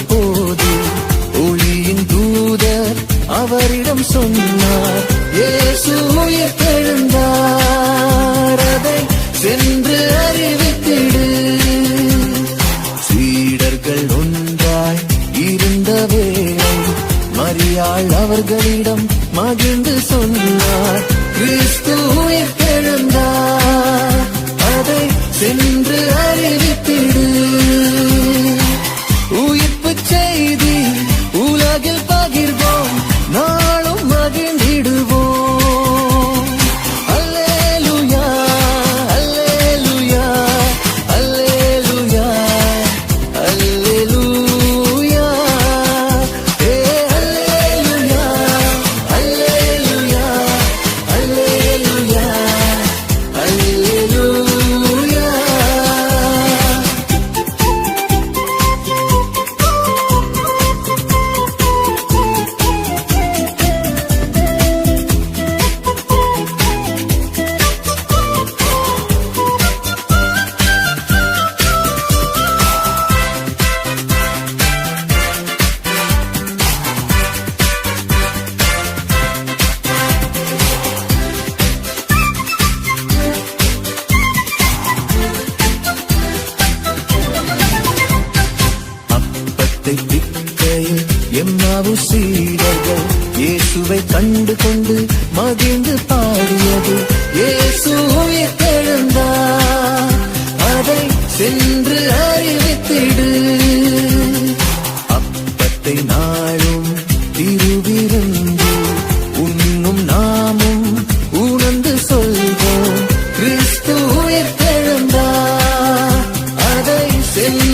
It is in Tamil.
போது ஒளியின் தூதர் அவரிடம் சொன்னார், இயேசு உயிர்த்தெழுந்தார், அதை சென்று அறிவித்திடு. சீடர்கள் ஒன்றாய் இருந்த வேளை மரியாள் அவர்களிடம் மகிழ்ந்து சொன்னார், கிறிஸ்து உயிர்த்தெழுந்தார், அதை சென்று அறிவித்திடு. உயிர்ப்புச் செய்தி உலகில் பகிர்வோம், நாளும் மகிழ்ந்திடுவோம். அல்லேலூயா அல்லேலூயா அல்லேலூயா அல்லேலூயா ஏ அல்லேலூயா அல்லேலூயா அல்லேலூயா அல்லேலூயா. அப்பத்தை பிக்கையில் எம்மாவு சீடர்கள் இயேசுவை கண்டு கொண்டு மகிழ்ந்து பாடியது, இயேசு உயிர்த்தெழுந்தார், அதை சென்று அறிவித்திடு. அப்பத்தை நாளும் திருவிருந்து உண்ணும் நாமும் உணர்ந்து சொல்வோம், கிறிஸ்து உயிர்த்தெழுந்தார், அதை சென்று